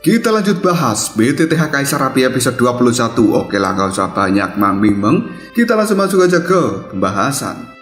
Kita lanjut bahas BTTH Kaisar Api episode 21. Oke lah, gak usah banyak mang-ming-meng. Kita langsung masuk aja ke pembahasan.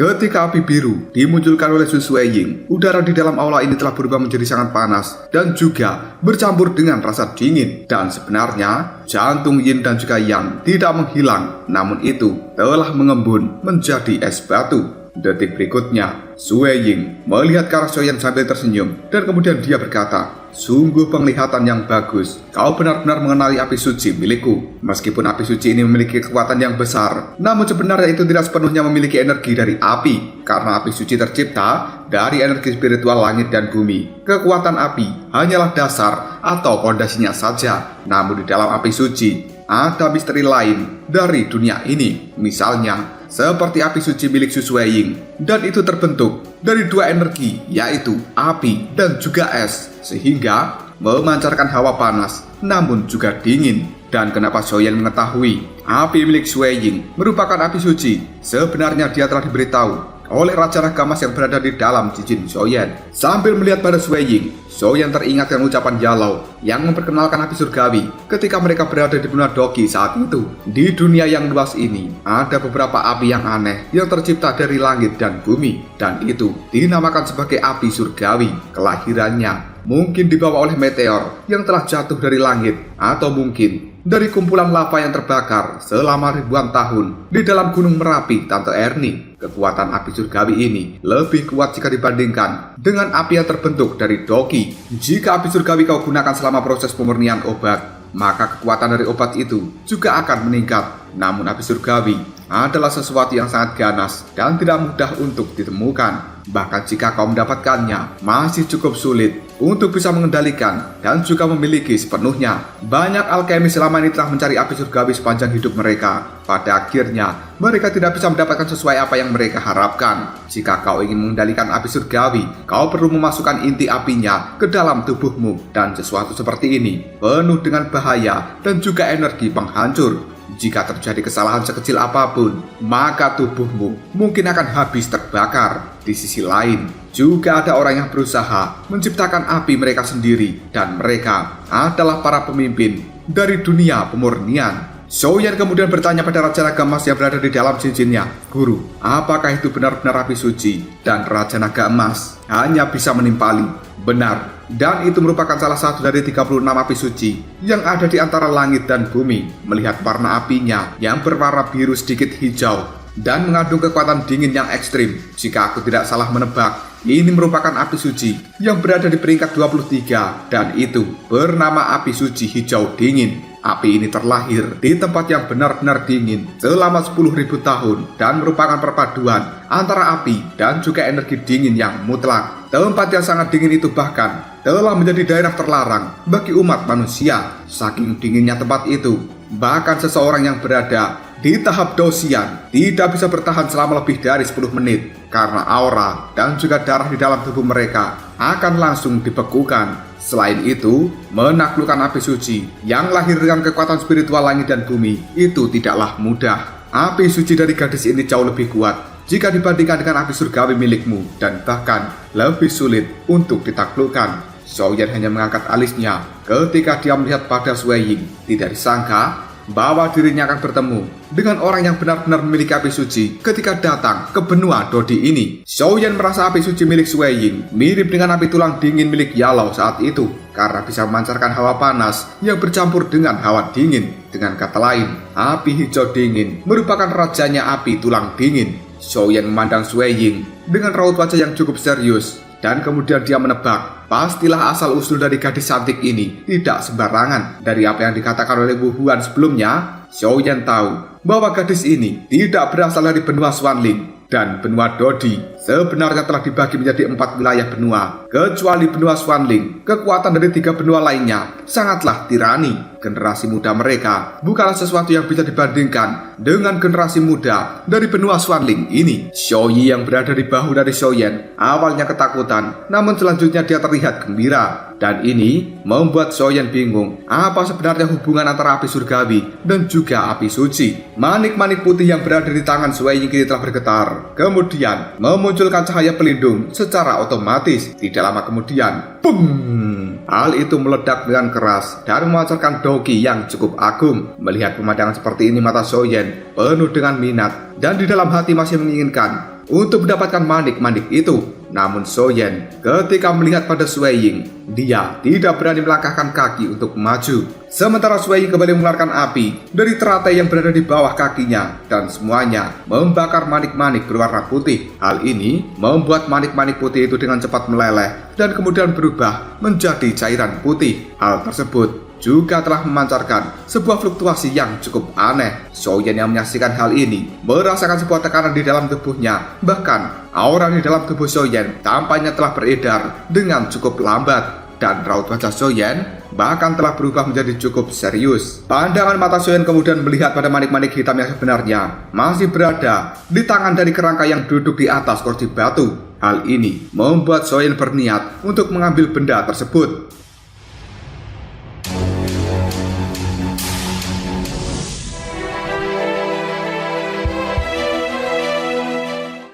Ketika api biru dimunculkan oleh Su Sueying, udara di dalam aula ini telah berubah menjadi sangat panas dan juga bercampur dengan rasa dingin. Dan sebenarnya jantung Yin dan juga Yang tidak menghilang, namun itu telah mengembun menjadi es batu. Detik berikutnya, Sueying melihat ke arah Xiaoyan sambil tersenyum dan kemudian dia berkata, "Sungguh penglihatan yang bagus. Kau benar-benar mengenali api suci milikku. Meskipun api suci ini memiliki kekuatan yang besar, namun sebenarnya itu tidak sepenuhnya memiliki energi dari api. Karena api suci tercipta dari energi spiritual langit dan bumi. Kekuatan api hanyalah dasar atau fondasinya saja. Namun di dalam api suci ada misteri lain dari dunia ini. Misalnya, seperti api suci milik Su Sueying, dan itu terbentuk dari dua energi, yaitu api dan juga es, sehingga memancarkan hawa panas namun juga dingin. Dan kenapa Xiaoyan mengetahui api milik Sueying merupakan api suci? Sebenarnya dia telah diberitahu oleh Raja Naga Emas yang berada di dalam cincin Xiaoyan. Sambil melihat pada Sueying, Xiaoyan teringat dengan ucapan Yalou yang memperkenalkan api surgawi ketika mereka berada di benua Doqi saat itu. Di dunia yang luas ini, ada beberapa api yang aneh yang tercipta dari langit dan bumi, dan itu dinamakan sebagai api surgawi. Kelahirannya mungkin dibawa oleh meteor yang telah jatuh dari langit, atau mungkin dari kumpulan lava yang terbakar selama ribuan tahun di dalam Gunung Merapi Tante Erni. Kekuatan api surgawi ini lebih kuat jika dibandingkan dengan api yang terbentuk dari Doqi. Jika api surgawi kau gunakan selama proses pemurnian obat, maka kekuatan dari obat itu juga akan meningkat. Namun api surgawi adalah sesuatu yang sangat ganas dan tidak mudah untuk ditemukan. Bahkan jika kau mendapatkannya, masih cukup sulit untuk bisa mengendalikan dan juga memiliki sepenuhnya. Banyak alkemis selama ini telah mencari api surgawi sepanjang hidup mereka. Pada akhirnya, mereka tidak bisa mendapatkan sesuai apa yang mereka harapkan. Jika kau ingin mengendalikan api surgawi, kau perlu memasukkan inti apinya ke dalam tubuhmu. Dan sesuatu seperti ini penuh dengan bahaya dan juga energi penghancur. Jika terjadi kesalahan sekecil apapun, maka tubuhmu mungkin akan habis terbakar. Di sisi lain, juga ada orang yang berusaha menciptakan api mereka sendiri, dan mereka adalah para pemimpin dari dunia pemurnian. Xiaoyan kemudian bertanya pada Raja Naga Emas yang berada di dalam cincinnya, "Guru, apakah itu benar-benar api suci?" Dan Raja Naga Emas hanya bisa menimpali, "Benar, dan itu merupakan salah satu dari 36 api suci yang ada di antara langit dan bumi." Melihat warna apinya yang berwarna biru sedikit hijau dan mengandung kekuatan dingin yang ekstrim, jika aku tidak salah menebak, ini merupakan api suci yang berada di peringkat 23, dan itu bernama api suci hijau dingin. Api ini terlahir di tempat yang benar-benar dingin selama 10.000 tahun dan merupakan perpaduan antara api dan juga energi dingin yang mutlak. Tempat yang sangat dingin itu bahkan telah menjadi daerah terlarang bagi umat manusia. Saking dinginnya tempat itu, bahkan seseorang yang berada di tahap dosian tidak bisa bertahan selama lebih dari 10 menit karena aura dan juga darah di dalam tubuh mereka akan langsung dibekukan. Selain itu, menaklukkan api suci yang lahir dengan kekuatan spiritual langit dan bumi itu tidaklah mudah. Api suci dari gadis ini jauh lebih kuat jika dibandingkan dengan api surgawi milikmu, dan bahkan lebih sulit untuk ditaklukkan. Xiaoyan hanya mengangkat alisnya ketika dia melihat pada Sueying. Tidak disangka bahwa dirinya akan bertemu dengan orang yang benar-benar memiliki api suci ketika datang ke benua Dodi ini. Xiaoyan merasa api suci milik Sueying mirip dengan api tulang dingin milik Yalou saat itu, karena bisa memancarkan hawa panas yang bercampur dengan hawa dingin. Dengan kata lain, api hijau dingin merupakan rajanya api tulang dingin. Xiaoyan memandang Sueying dengan raut wajah yang cukup serius, dan kemudian dia menebak, pastilah asal-usul dari gadis cantik ini tidak sembarangan. Dari apa yang dikatakan oleh Wu Huan sebelumnya, Xiaoyan tahu bahwa gadis ini tidak berasal dari benua Xuanling dan benua Dodi. sebenarnya telah dibagi menjadi 4 wilayah benua. Kecuali benua Swanling, kekuatan dari 3 benua lainnya sangatlah tirani. Generasi muda mereka bukanlah sesuatu yang bisa dibandingkan dengan generasi muda dari benua Swanling ini. Xiaoyi yang berada di bahu dari Xiaoyan awalnya ketakutan, namun selanjutnya dia terlihat gembira. Dan ini membuat Xiaoyan bingung apa sebenarnya hubungan antara api surgawi dan juga api suci. Manik-manik putih yang berada di tangan Shuai Ying kini telah bergetar, kemudian memunculkan cahaya pelindung secara otomatis. Tidak lama kemudian, boom! Hal itu meledak dengan keras dan memancarkan doki yang cukup agung. Melihat pemandangan seperti ini, mata Xiaoyan penuh dengan minat dan di dalam hati masih menginginkan untuk mendapatkan manik-manik itu. Namun Xiaoyan ketika melihat pada Shuai Ying, dia tidak berani melangkahkan kaki untuk maju. Sementara Shuai Ying kembali mengeluarkan api dari teratai yang berada di bawah kakinya dan semuanya membakar manik-manik berwarna putih. Hal ini membuat manik-manik putih itu dengan cepat meleleh dan kemudian berubah menjadi cairan putih. Hal tersebut juga telah memancarkan sebuah fluktuasi yang cukup aneh. Xiaoyan yang menyaksikan hal ini merasakan sebuah tekanan di dalam tubuhnya. Bahkan aura di dalam tubuh Xiaoyan tampaknya telah beredar dengan cukup lambat. Dan raut wajah Xiaoyan bahkan telah berubah menjadi cukup serius. Pandangan mata Xiaoyan kemudian melihat pada manik-manik hitam yang sebenarnya masih berada di tangan dari kerangka yang duduk di atas kursi batu. Hal ini membuat Xiaoyan berniat untuk mengambil benda tersebut.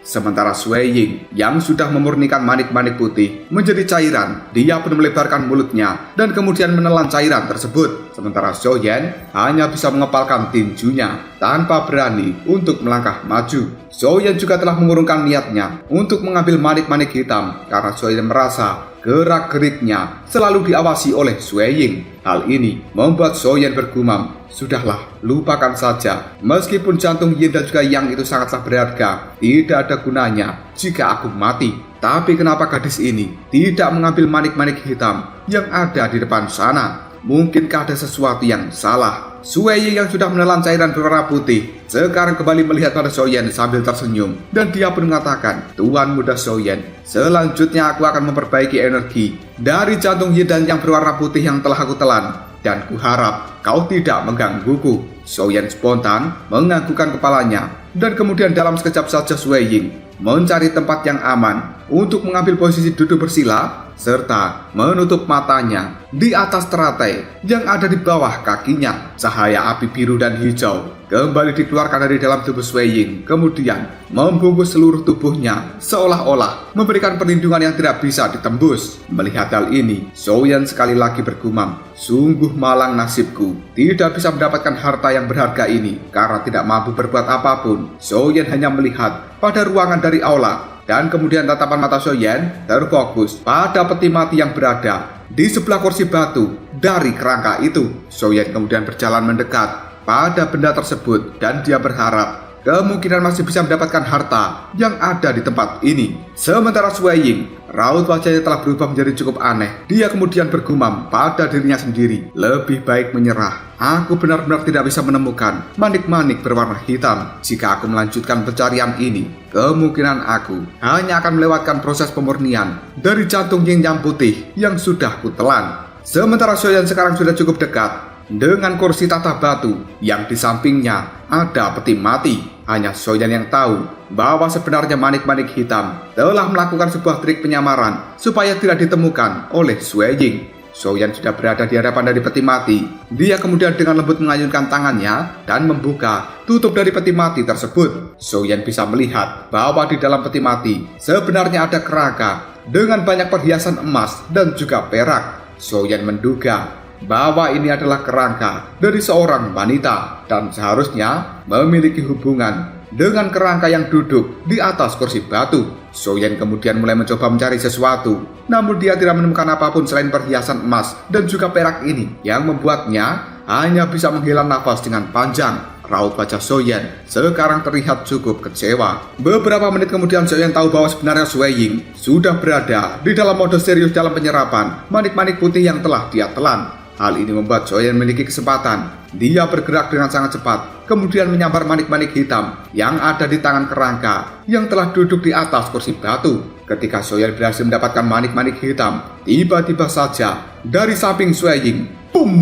Sementara Shuai Ying yang sudah memurnikan manik-manik putih menjadi cairan, dia pun melebarkan mulutnya dan kemudian menelan cairan tersebut. Sementara Xiaoyan hanya bisa mengepalkan tinjunya tanpa berani untuk melangkah maju. Xiaoyan juga telah mengurungkan niatnya untuk mengambil manik-manik hitam karena Xiaoyan merasa gerak-geriknya selalu diawasi oleh Shuai Ying. Hal ini membuat Xiaoyan bergumam, sudahlah, lupakan saja. Meskipun jantung Yin dan juga Yang itu sangatlah berharga, tidak ada gunanya jika aku mati. Tapi kenapa gadis ini tidak mengambil manik-manik hitam yang ada di depan sana? Mungkinkah ada sesuatu yang salah? Shuai Ying yang sudah menelan cairan berwarna putih sekarang kembali melihat pada Xiaoyan sambil tersenyum. Dan dia pun mengatakan, Tuan muda Xiaoyan, selanjutnya aku akan memperbaiki energi dari jantung Yin dan Yang berwarna putih yang telah aku telan. Dan kuharap kau tidak menggangguku. Xiaoyan spontan menganggukkan kepalanya. Dan kemudian dalam sekejap saja Shuai Ying mencari tempat yang aman untuk mengambil posisi duduk bersila serta menutup matanya di atas teratai yang ada di bawah kakinya. Cahaya api biru dan hijau kembali dikeluarkan dari dalam tubuh Shuai Ying, kemudian membungkus seluruh tubuhnya seolah-olah memberikan perlindungan yang tidak bisa ditembus. Melihat hal ini, Xiaoyan sekali lagi bergumam, sungguh malang nasibku, tidak bisa mendapatkan harta yang berharga ini karena tidak mampu berbuat apapun. Xiaoyan hanya melihat pada ruangan dari aula. Dan kemudian tatapan mata Xiaoyan terfokus pada peti mati yang berada di sebelah kursi batu dari kerangka itu. Xiaoyan kemudian berjalan mendekat pada benda tersebut dan dia berharap kemungkinan masih bisa mendapatkan harta yang ada di tempat ini. Sementara Shuai Ying, raut wajahnya telah berubah menjadi cukup aneh. Dia kemudian bergumam pada dirinya sendiri, lebih baik menyerah. Aku benar-benar tidak bisa menemukan manik-manik berwarna hitam. Jika aku melanjutkan pencarian ini, kemungkinan aku hanya akan melewatkan proses pemurnian dari jantung Yin yang putih yang sudah kutelan. Sementara Xiaoyan sekarang sudah cukup dekat dengan kursi tata batu yang di sampingnya ada peti mati. Hanya Xiaoyan yang tahu bahwa sebenarnya manik-manik hitam telah melakukan sebuah trik penyamaran supaya tidak ditemukan oleh Shuai Ying. Xiaoyan sudah berada di hadapan dari peti mati. Dia kemudian dengan lembut mengayunkan tangannya dan membuka tutup dari peti mati tersebut. Xiaoyan bisa melihat bahwa di dalam peti mati sebenarnya ada kerangka dengan banyak perhiasan emas dan juga perak. Xiaoyan menduga bahwa ini adalah kerangka dari seorang wanita dan seharusnya memiliki hubungan dengan kerangka yang duduk di atas kursi batu. Xiaoyan kemudian mulai mencoba mencari sesuatu, namun dia tidak menemukan apapun selain perhiasan emas dan juga perak ini yang membuatnya hanya bisa menghela nafas dengan panjang. Raut wajah Xiaoyan sekarang terlihat cukup kecewa. Beberapa menit kemudian Xiaoyan tahu bahwa sebenarnya Shuai Ying sudah berada di dalam mode serius dalam penyerapan manik-manik putih yang telah dia telan. Hal ini membuat Soyen memiliki kesempatan. Dia bergerak dengan sangat cepat, kemudian menyambar manik-manik hitam yang ada di tangan kerangka yang telah duduk di atas kursi batu. Ketika Soyen berhasil mendapatkan manik-manik hitam, tiba-tiba saja dari samping Sui Ying, boom,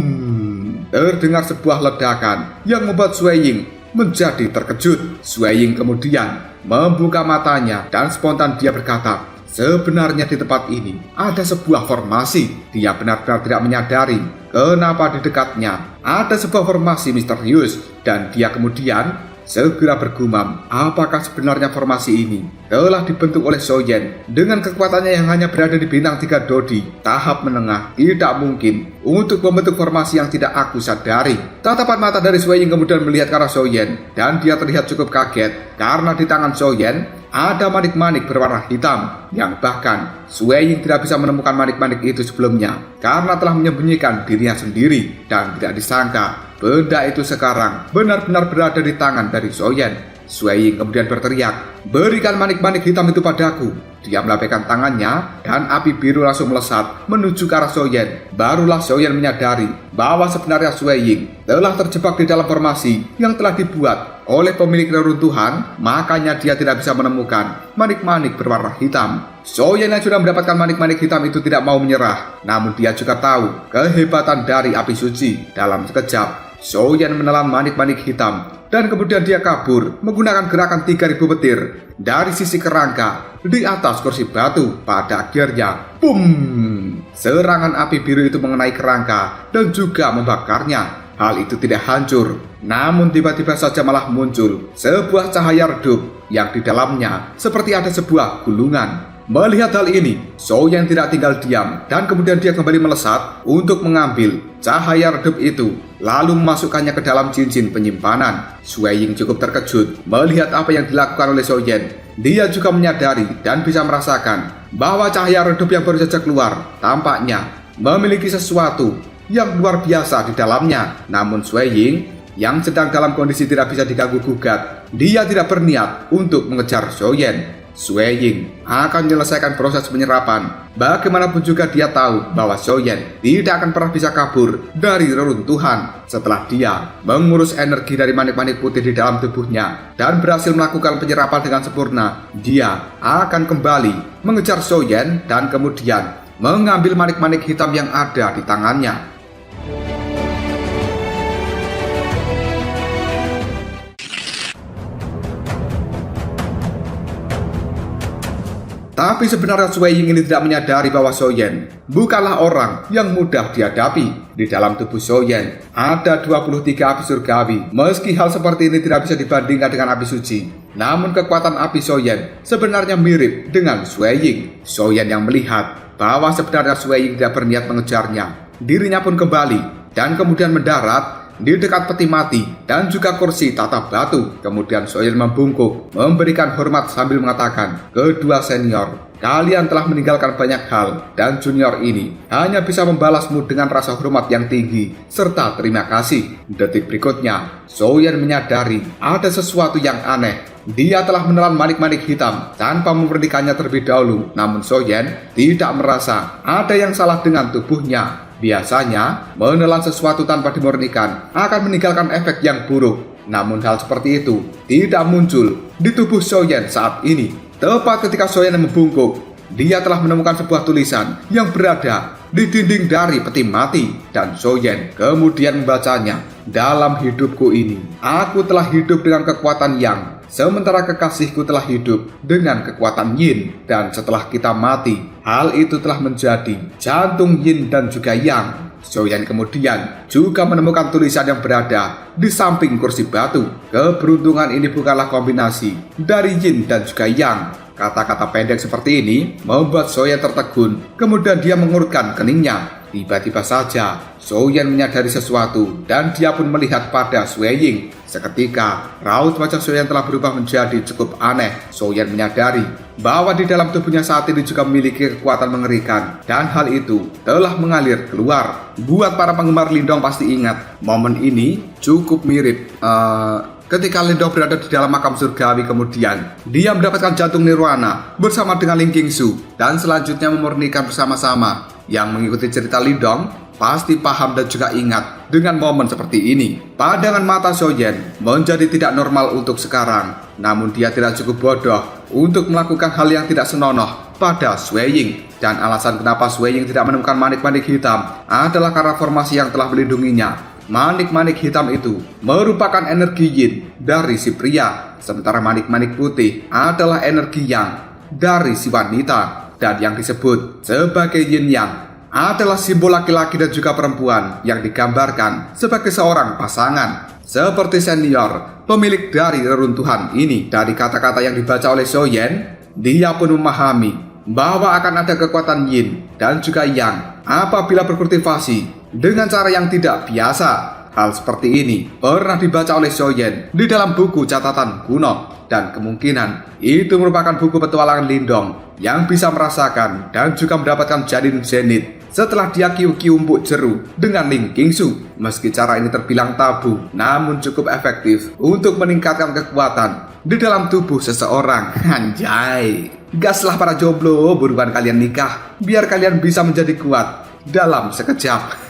terdengar sebuah ledakan yang membuat Sui Ying menjadi terkejut. Sui Ying kemudian membuka matanya dan spontan dia berkata, sebenarnya di tempat ini ada sebuah formasi. Dia benar-benar tidak menyadari kenapa di dekatnya ada sebuah formasi misterius, dan dia kemudian segera bergumam, apakah sebenarnya formasi ini telah dibentuk oleh Soyen dengan kekuatannya yang hanya berada di bintang 3 Dodi tahap menengah. Tidak mungkin untuk membentuk formasi yang tidak aku sadari. Tatapan mata dari Sui Ying kemudian melihat ke arah Soyen, dan dia terlihat cukup kaget karena di tangan Soyen ada manik-manik berwarna hitam yang bahkan Sui Ying tidak bisa menemukan manik-manik itu sebelumnya karena telah menyembunyikan dirinya sendiri, dan tidak disangka benda itu sekarang benar-benar berada di tangan dari Soyen. Sui Ying kemudian berteriak, berikan manik-manik hitam itu padaku. Dia melambaikan tangannya dan api biru langsung melesat menuju ke arah Soyen. Barulah Soyen menyadari bahwa sebenarnya Sui Ying telah terjebak di dalam formasi yang telah dibuat oleh pemilik reruntuhan, makanya dia tidak bisa menemukan manik-manik berwarna hitam. Soyen yang sudah mendapatkan manik-manik hitam itu tidak mau menyerah, namun dia juga tahu kehebatan dari api suci. Dalam sekejap, Soyen menelan manik-manik hitam dan kemudian dia kabur menggunakan gerakan 3000 petir dari sisi kerangka di atas kursi batu. Pada akhirnya, boom! Serangan api biru itu mengenai kerangka dan juga membakarnya. Hal itu tidak hancur, namun tiba-tiba saja malah muncul sebuah cahaya redup yang di dalamnya seperti ada sebuah gulungan. Melihat hal ini, Soyen tidak tinggal diam dan kemudian dia kembali melesat untuk mengambil cahaya redup itu lalu memasukkannya ke dalam cincin penyimpanan. Sui Ying cukup terkejut melihat apa yang dilakukan oleh Soyen. Dia juga menyadari dan bisa merasakan bahwa cahaya redup yang baru saja keluar tampaknya memiliki sesuatu yang luar biasa di dalamnya. Namun Sui Ying yang sedang dalam kondisi tidak bisa diganggu gugat, dia tidak berniat untuk mengejar Soyen. Sui Ying akan menyelesaikan proses penyerapan. Bagaimanapun juga dia tahu bahwa Soyen tidak akan pernah bisa kabur dari reruntuhan. Setelah dia mengurus energi dari manik-manik putih di dalam tubuhnya dan berhasil melakukan penyerapan dengan sempurna, dia akan kembali mengejar Soyen dan kemudian mengambil manik-manik hitam yang ada di tangannya. Tapi sebenarnya Sui Ying ini tidak menyadari bahwa Soyen bukanlah orang yang mudah dihadapi. Di dalam tubuh Soyen ada 23 api surgawi. Meski hal seperti ini tidak bisa dibandingkan dengan api suci, namun kekuatan api Soyen sebenarnya mirip dengan Sui Ying. Soyen yang melihat bahwa sebenarnya Sui Ying tidak berniat mengejarnya, dirinya pun kembali dan kemudian mendarat di dekat peti mati dan juga kursi tata batu. Kemudian Soyen membungkuk memberikan hormat sambil mengatakan, kedua senior, kalian telah meninggalkan banyak hal dan junior ini hanya bisa membalasmu dengan rasa hormat yang tinggi serta terima kasih. Detik berikutnya, Soyen menyadari ada sesuatu yang aneh. Dia telah menelan manik-manik hitam tanpa memperhatikannya terlebih dahulu. Namun Soyen tidak merasa ada yang salah dengan tubuhnya. Biasanya, menelan sesuatu tanpa dimurnikan akan meninggalkan efek yang buruk. Namun hal seperti itu tidak muncul di tubuh Soyen saat ini. Tepat ketika Soyen membungkuk, dia telah menemukan sebuah tulisan yang berada di dinding dari peti mati. Dan Soyen kemudian membacanya, dalam hidupku ini, aku telah hidup dengan kekuatan Yang, sementara kekasihku telah hidup dengan kekuatan Yin. Dan setelah kita mati, hal itu telah menjadi jantung Yin dan juga Yang. Soyen kemudian juga menemukan tulisan yang berada di samping kursi batu. Keberuntungan ini bukanlah kombinasi dari Yin dan juga Yang. Kata-kata pendek seperti ini membuat Soyen tertegun. Kemudian dia mengurutkan keningnya. Tiba-tiba saja Soyen menyadari sesuatu dan dia pun melihat pada Sui Ying. Seketika raut wajah Soyen telah berubah menjadi cukup aneh. Soyen menyadari bahwa di dalam tubuhnya saat ini juga memiliki kekuatan mengerikan, dan hal itu telah mengalir keluar. Buat para penggemar Lindong pasti ingat momen ini cukup mirip ketika Lindong berada di dalam makam surgawi, kemudian dia mendapatkan jantung nirwana bersama dengan Ling Qingsu dan selanjutnya memurnikan bersama-sama. Yang mengikuti cerita Lindong pasti paham dan juga ingat dengan momen seperti ini. Pandangan mata Soyen menjadi tidak normal untuk sekarang, namun dia tidak cukup bodoh untuk melakukan hal yang tidak senonoh pada Sui Ying. Dan alasan kenapa Sui Ying tidak menemukan manik-manik hitam adalah karena formasi yang telah melindunginya. Manik-manik hitam itu merupakan energi yin dari si pria, sementara manik-manik putih adalah energi yang dari si wanita. Dan yang disebut sebagai yin yang adalah simbol laki-laki dan juga perempuan yang digambarkan sebagai seorang pasangan. Seperti senior, pemilik dari reruntuhan ini, dari kata-kata yang dibaca oleh Soyen, dia pun memahami bahwa akan ada kekuatan yin dan juga yang apabila berkultivasi dengan cara yang tidak biasa. Hal seperti ini pernah dibaca oleh Soyen di dalam buku catatan kuno, dan kemungkinan itu merupakan buku petualangan Lindong yang bisa merasakan dan juga mendapatkan janin zenith setelah dia kiu-kiu umbuk jeru dengan Ling Qingsu. Meski cara ini terbilang tabu, namun cukup efektif untuk meningkatkan kekuatan di dalam tubuh seseorang. Anjay, gaslah para jomblo, buruan kalian nikah biar kalian bisa menjadi kuat dalam sekejap.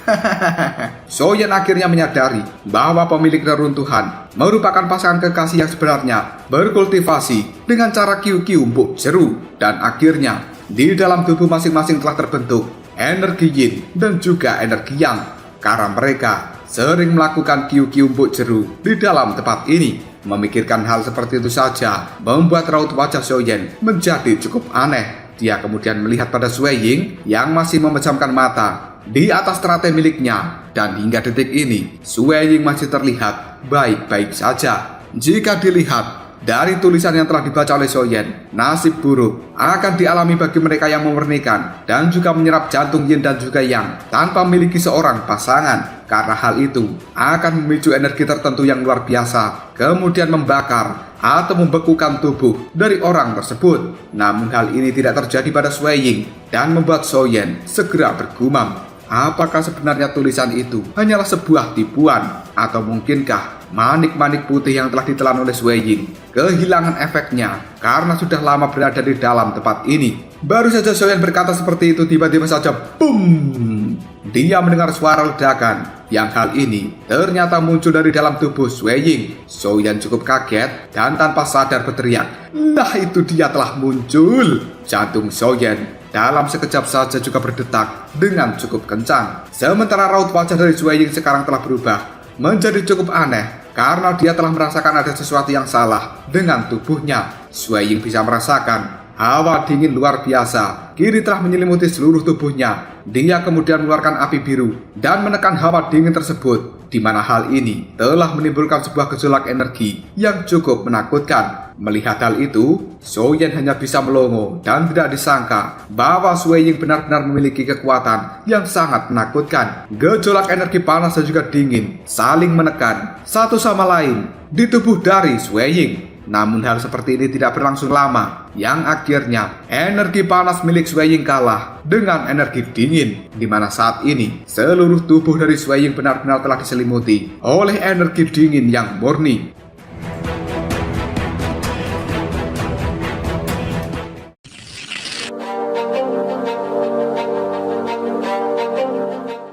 Soyen akhirnya menyadari bahwa pemilik reruntuhan merupakan pasangan kekasih yang sebenarnya berkultivasi dengan cara kiu-kiu umbuk jeru, dan akhirnya di dalam tubuh masing-masing telah terbentuk energi yin dan juga energi yang, karena mereka sering melakukan kiu-kiu umbuk jeru di dalam tempat ini. Memikirkan hal seperti itu saja membuat raut wajah Soyen menjadi cukup aneh. Dia kemudian melihat pada Sui Ying yang masih memejamkan mata di atas teratai miliknya, dan hingga detik ini Sui Ying masih terlihat baik-baik saja. Jika dilihat dari tulisan yang telah dibaca oleh Soyen, nasib buruk akan dialami bagi mereka yang memurnikan dan juga menyerap jantung yin dan juga yang tanpa memiliki seorang pasangan, karena hal itu akan memicu energi tertentu yang luar biasa, kemudian membakar atau membekukan tubuh dari orang tersebut. Namun hal ini tidak terjadi pada Sui Ying dan membuat Soyen segera bergumam, apakah sebenarnya tulisan itu hanyalah sebuah tipuan, atau mungkinkah manik-manik putih yang telah ditelan oleh Sui Ying kehilangan efeknya karena sudah lama berada di dalam tempat ini. Baru saja Soyen berkata seperti itu, tiba-tiba saja boom, dia mendengar suara ledakan yang hal ini ternyata muncul dari dalam tubuh Sui Ying. Soyen cukup kaget dan tanpa sadar berteriak, "Nah, itu dia telah muncul!" Jantung Soyen dalam sekejap saja juga berdetak dengan cukup kencang. Sementara raut wajah dari Sui Ying sekarang telah berubah menjadi cukup aneh karena dia telah merasakan ada sesuatu yang salah dengan tubuhnya. Sui Ying bisa merasakan hawa dingin luar biasa kini telah menyelimuti seluruh tubuhnya. Dia kemudian mengeluarkan api biru dan menekan hawa dingin tersebut, di mana hal ini telah menimbulkan sebuah gejolak energi yang cukup menakutkan. Melihat hal itu, Soyen hanya bisa melongo dan tidak disangka bahwa Sui Ying benar-benar memiliki kekuatan yang sangat menakutkan. Gejolak energi panas dan juga dingin saling menekan satu sama lain di tubuh dari Sui Ying. Namun hal seperti ini tidak berlangsung lama, yang akhirnya energi panas milik Sui Ying kalah dengan energi dingin, di mana saat ini seluruh tubuh dari Sui Ying benar-benar telah diselimuti oleh energi dingin yang murni.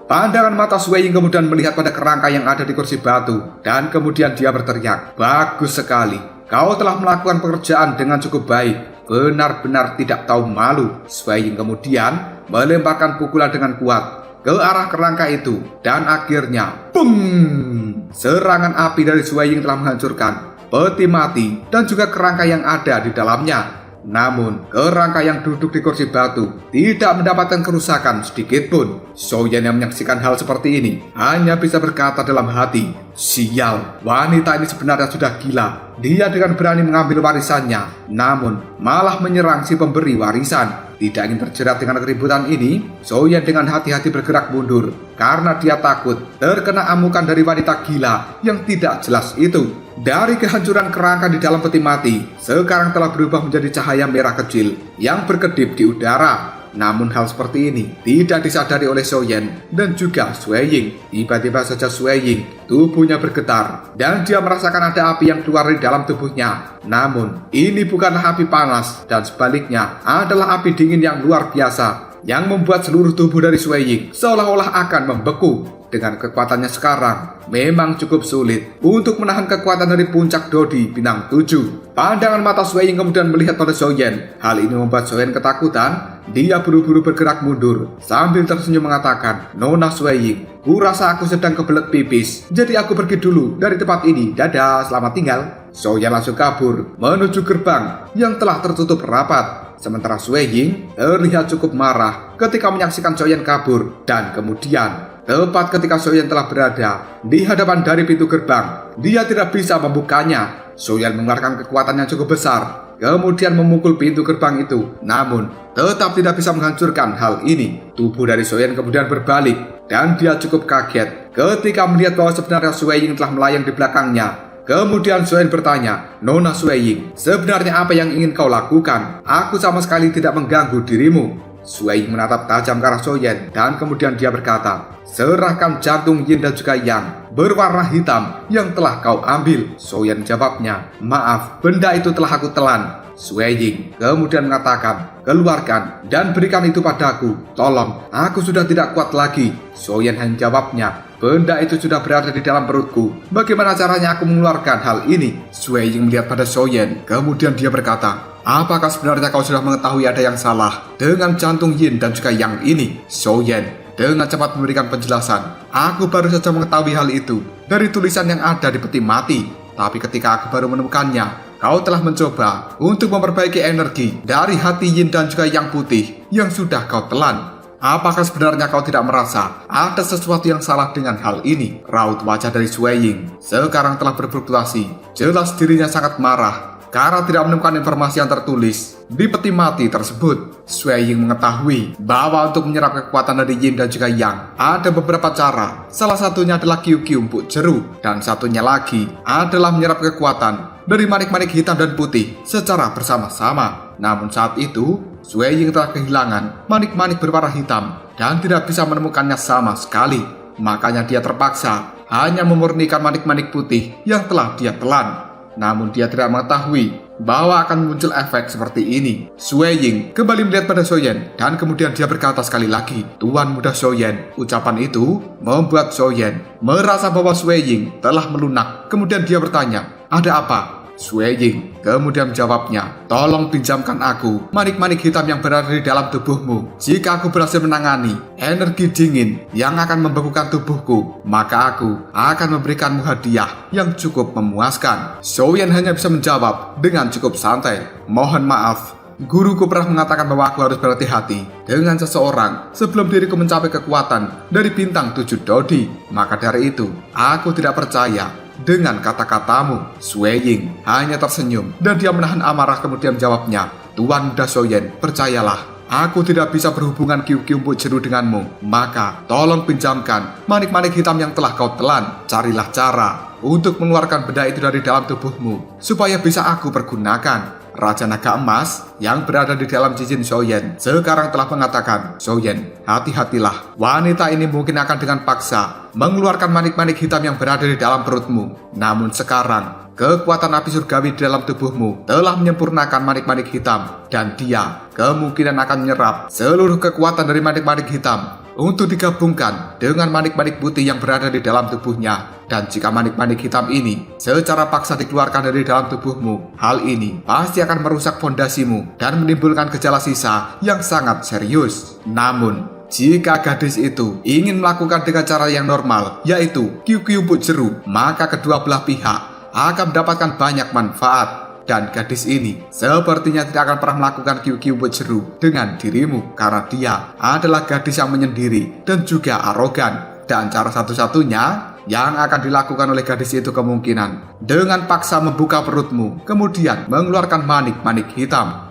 Pandangan mata Sui Ying kemudian melihat pada kerangka yang ada di kursi batu, dan kemudian dia berteriak, "Bagus sekali, kau telah melakukan pekerjaan dengan cukup baik, benar-benar tidak tahu malu." Sui Ying kemudian melemparkan pukulan dengan kuat ke arah kerangka itu, dan akhirnya boom! Serangan api dari Sui Ying telah menghancurkan peti mati dan juga kerangka yang ada di dalamnya. Namun, kerangka yang duduk di kursi batu tidak mendapatkan kerusakan sedikit pun. Soyen yang menyaksikan hal seperti ini hanya bisa berkata dalam hati, "Sial, wanita ini sebenarnya sudah gila. Dia dengan berani mengambil warisannya, namun malah menyerang si pemberi warisan." Tidak ingin terjerat dengan keributan ini, Soyen dengan hati-hati bergerak mundur karena dia takut terkena amukan dari wanita gila yang tidak jelas itu. Dari kehancuran kerangka di dalam peti mati, sekarang telah berubah menjadi cahaya merah kecil yang berkedip di udara. Namun hal seperti ini tidak disadari oleh Soyen dan juga Sui Ying. Tiba-tiba saja Sui Ying tubuhnya bergetar dan dia merasakan ada api yang keluar dari dalam tubuhnya. Namun ini bukanlah api panas, dan sebaliknya adalah api dingin yang luar biasa yang membuat seluruh tubuh dari Sue Ying seolah-olah akan membeku. Dengan kekuatannya sekarang, memang cukup sulit untuk menahan kekuatan dari puncak Dodi Bintang 7. Pandangan mata Sue Ying kemudian melihat pada Soyen. Hal ini membuat Soyen ketakutan. Dia buru-buru bergerak mundur sambil tersenyum mengatakan, "Nona Sue Ying, kurasa aku sedang kebelet pipis. Jadi aku pergi dulu dari tempat ini. Dadah, selamat tinggal." Soyen langsung kabur menuju gerbang yang telah tertutup rapat. Sementara Sue Ying terlihat cukup marah ketika menyaksikan Soyen kabur. Dan kemudian tepat ketika Soyen telah berada di hadapan dari pintu gerbang, dia tidak bisa membukanya. Soyen mengeluarkan kekuatan yang cukup besar, kemudian memukul pintu gerbang itu. Namun, tetap tidak bisa menghancurkan hal ini. Tubuh dari Soyen kemudian berbalik, dan dia cukup kaget ketika melihat bahwa sebenarnya Sue Ying telah melayang di belakangnya. Kemudian Soyen bertanya, "Nona Sue Ying, sebenarnya apa yang ingin kau lakukan? Aku sama sekali tidak mengganggu dirimu." Sue Ying menatap tajam ke arah Soyen dan kemudian dia berkata, "Serahkan jantung Yin dan juga Yang berwarna hitam yang telah kau ambil." Soyen jawabnya, "Maaf, benda itu telah aku telan." Sue Ying kemudian mengatakan, "Keluarkan dan berikan itu padaku. Tolong, aku sudah tidak kuat lagi." Soyen hanya jawabnya, "Benda itu sudah berada di dalam perutku. Bagaimana caranya aku mengeluarkan hal ini?" Sue Ying melihat pada Soyen, kemudian dia berkata, "Apakah sebenarnya kau sudah mengetahui ada yang salah dengan jantung Yin dan juga Yang ini?" Soyen dengan cepat memberikan penjelasan, "Aku baru saja mengetahui hal itu dari tulisan yang ada di peti mati. Tapi ketika aku baru menemukannya, kau telah mencoba untuk memperbaiki energi dari hati Yin dan juga Yang putih yang sudah kau telan. Apakah sebenarnya kau tidak merasa ada sesuatu yang salah dengan hal ini?" Raut wajah dari Sue Ying sekarang telah berfluktuasi. Jelas dirinya sangat marah karena tidak menemukan informasi yang tertulis di peti mati tersebut. Sue Ying mengetahui bahwa untuk menyerap kekuatan dari Yin dan juga Yang ada beberapa cara. Salah satunya adalah Qiu-Qiu Empuk Jeru, dan satunya lagi adalah menyerap kekuatan dari manik-manik hitam dan putih secara bersama-sama. Namun saat itu, Sue Ying telah kehilangan manik-manik berwarna hitam dan tidak bisa menemukannya sama sekali. Makanya dia terpaksa hanya memurnikan manik-manik putih yang telah dia telan. Namun dia tidak mengetahui bahwa akan muncul efek seperti ini. Sue Ying kembali melihat pada Soyen dan kemudian dia berkata sekali lagi, "Tuan muda Soyen." Ucapan itu membuat Soyen merasa bahwa Sue Ying telah melunak. Kemudian dia bertanya, "Ada apa?" Sue Ying kemudian menjawabnya, "Tolong pinjamkan aku manik-manik hitam yang berada di dalam tubuhmu. Jika aku berhasil menangani energi dingin yang akan membekukan tubuhku, maka aku akan memberikanmu hadiah yang cukup memuaskan." Soyen hanya bisa menjawab dengan cukup santai, "Mohon maaf, guruku pernah mengatakan bahwa aku harus berhati-hati dengan seseorang sebelum diriku mencapai kekuatan dari bintang 7 Dodi. Maka dari itu, aku tidak percaya dengan kata-katamu." Sue Ying hanya tersenyum dan dia menahan amarah kemudian jawabnya, "Tuan muda Soyen, percayalah, aku tidak bisa berhubungan Qiu-Qiu Empuk Jeru denganmu. Maka tolong pinjamkan manik-manik hitam yang telah kau telan. Carilah cara untuk mengeluarkan benda itu dari dalam tubuhmu supaya bisa aku pergunakan." Raja Naga Emas yang berada di dalam cincin Soyen sekarang telah mengatakan, "Soyen, hati-hatilah. Wanita ini mungkin akan dengan paksa mengeluarkan manik-manik hitam yang berada di dalam perutmu. Namun sekarang, kekuatan api surgawi di dalam tubuhmu telah menyempurnakan manik-manik hitam, dan dia kemungkinan akan menyerap seluruh kekuatan dari manik-manik hitam untuk digabungkan dengan manik-manik putih yang berada di dalam tubuhnya. Dan jika manik-manik hitam ini secara paksa dikeluarkan dari dalam tubuhmu, hal ini pasti akan merusak fondasimu dan menimbulkan gejala sisa yang sangat serius. Namun, jika gadis itu ingin melakukan dengan cara yang normal, yaitu Qiu-Qiu Empuk Jeru, maka kedua belah pihak akan mendapatkan banyak manfaat. Dan gadis ini sepertinya tidak akan pernah melakukan Qiu-Qiu Empuk Jeru dengan dirimu, karena dia adalah gadis yang menyendiri dan juga arogan. Dan cara satu-satunya yang akan dilakukan oleh gadis itu kemungkinan dengan paksa membuka perutmu, kemudian mengeluarkan manik-manik hitam.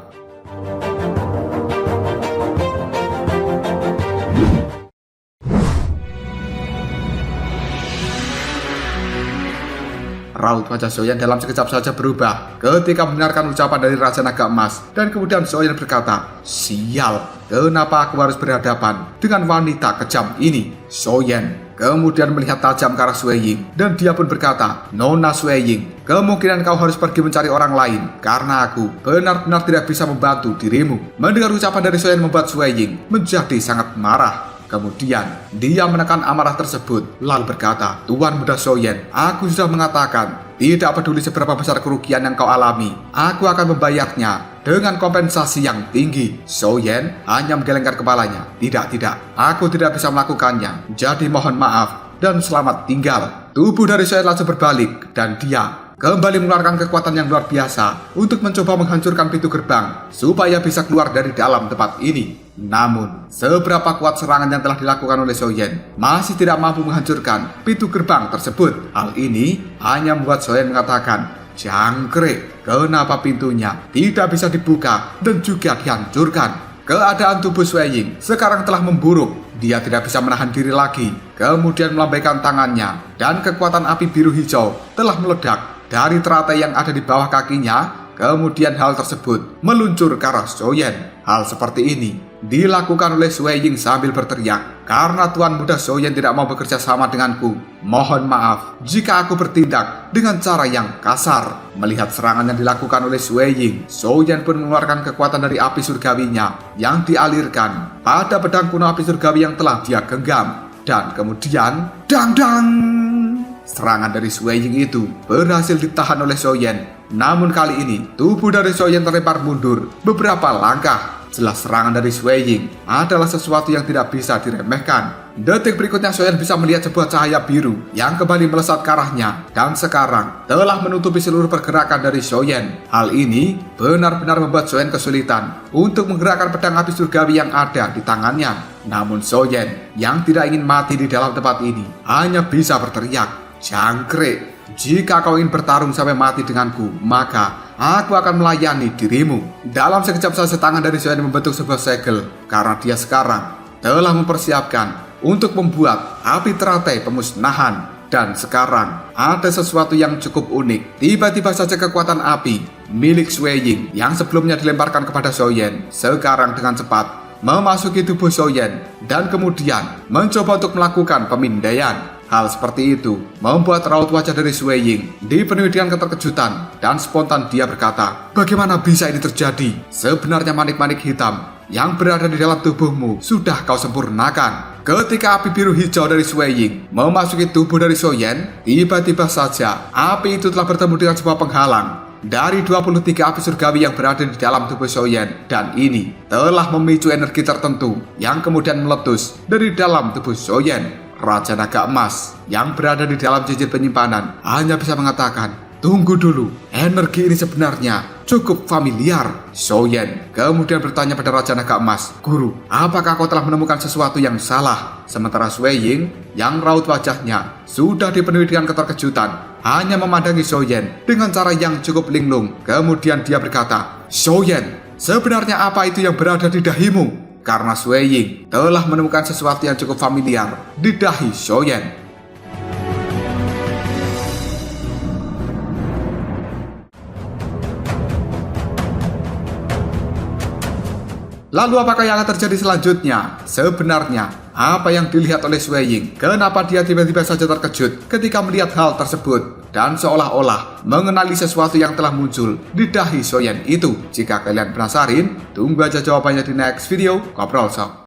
Raut wajah Soyen dalam sekejap saja berubah ketika mendengarkan ucapan dari Raja Naga Emas. Dan kemudian Soyen berkata, "Sial, kenapa aku harus berhadapan dengan wanita kejam ini?" Soyen kemudian melihat tajam ke arah Sui Ying, dan dia pun berkata, "Nona Sui Ying, kemungkinan kau harus pergi mencari orang lain, karena aku benar-benar tidak bisa membantu dirimu." Mendengar ucapan dari Soyen membuat Sui Ying menjadi sangat marah. Kemudian, dia menekan amarah tersebut, lalu berkata, "Tuan Muda Soyen, aku sudah mengatakan, tidak peduli seberapa besar kerugian yang kau alami, aku akan membayarnya dengan kompensasi yang tinggi." Soyen hanya menggelengkan kepalanya. Tidak, aku tidak bisa melakukannya, jadi mohon maaf dan selamat tinggal. Tubuh dari Soyen langsung berbalik, dan dia kembali mengeluarkan kekuatan yang luar biasa untuk mencoba menghancurkan pintu gerbang supaya bisa keluar dari dalam tempat ini. Namun, seberapa kuat serangan yang telah dilakukan oleh Soyen masih tidak mampu menghancurkan pintu gerbang tersebut. Hal ini hanya membuat Soyen mengatakan, "Jangkrik, kenapa pintunya tidak bisa dibuka dan juga dihancurkan?" Keadaan tubuh Sui Ying sekarang telah memburuk. Dia tidak bisa menahan diri lagi. Kemudian melambaikan tangannya, dan kekuatan api biru hijau telah meledak dari teratai yang ada di bawah kakinya. Kemudian hal tersebut meluncur ke arah Soyen. Hal seperti ini dilakukan oleh Sui Ying sambil berteriak, "Karena Tuan Muda Soyen tidak mau bekerja sama denganku, mohon maaf jika aku bertindak dengan cara yang kasar." Melihat serangan yang dilakukan oleh Sui Ying, Soyen pun mengeluarkan kekuatan dari api surgawinya yang dialirkan pada pedang kuno api surgawi yang telah dia genggam. Dan kemudian, dang! Serangan dari Sui Ying itu berhasil ditahan oleh Soyen. Namun kali ini, tubuh dari Soyen terlempar mundur beberapa langkah. Jelas serangan dari Sui Ying adalah sesuatu yang tidak bisa diremehkan. Detik berikutnya Soyen bisa melihat sebuah cahaya biru yang kembali melesat ke arahnya, dan sekarang telah menutupi seluruh pergerakan dari Soyen. Hal ini benar-benar membuat Soyen kesulitan untuk menggerakkan pedang api surgawi yang ada di tangannya. Namun Soyen yang tidak ingin mati di dalam tempat ini hanya bisa berteriak, "Jangkrik, jika kau ingin bertarung sampai mati denganku, maka aku akan melayani dirimu." Dalam sekejap saja tangan dari Soyen membentuk sebuah segel, karena dia sekarang telah mempersiapkan untuk membuat api teratai pemusnahan. Dan sekarang ada sesuatu yang cukup unik. Tiba-tiba saja kekuatan api milik Sui Ying yang sebelumnya dilemparkan kepada Soyen sekarang dengan cepat memasuki tubuh Soyen dan kemudian mencoba untuk melakukan pemindaian. Hal seperti itu membuat raut wajah dari Sui Ying dipenuhi dengan keterkejutan, dan spontan dia berkata, "Bagaimana bisa ini terjadi? Sebenarnya manik-manik hitam yang berada di dalam tubuhmu sudah kau sempurnakan." Ketika api biru hijau dari Sui Ying memasuki tubuh dari Soyen, tiba-tiba saja api itu telah bertemu dengan sebuah penghalang dari 23 api surgawi yang berada di dalam tubuh Soyen, dan ini telah memicu energi tertentu yang kemudian meletus dari dalam tubuh Soyen. Raja Naga Emas yang berada di dalam cincin penyimpanan hanya bisa mengatakan, "Tunggu dulu, energi ini sebenarnya cukup familiar." Soyen kemudian bertanya pada Raja Naga Emas, "Guru, apakah kau telah menemukan sesuatu yang salah?" Sementara Sui Ying yang raut wajahnya sudah dipenuhi dengan keterkejutan hanya memandangi Soyen dengan cara yang cukup linglung. Kemudian dia berkata, "Soyen, sebenarnya apa itu yang berada di dahimu?" Karena Sui Ying telah menemukan sesuatu yang cukup familiar di dahi Soyen. Lalu apakah yang akan terjadi selanjutnya? Sebenarnya, apa yang dilihat oleh Sui Ying? Kenapa dia tiba-tiba saja terkejut ketika melihat hal tersebut? Dan seolah-olah mengenali sesuatu yang telah muncul di dahi Soyen itu. Jika kalian penasaran, tunggu aja jawabannya di next video. Koprol Shop.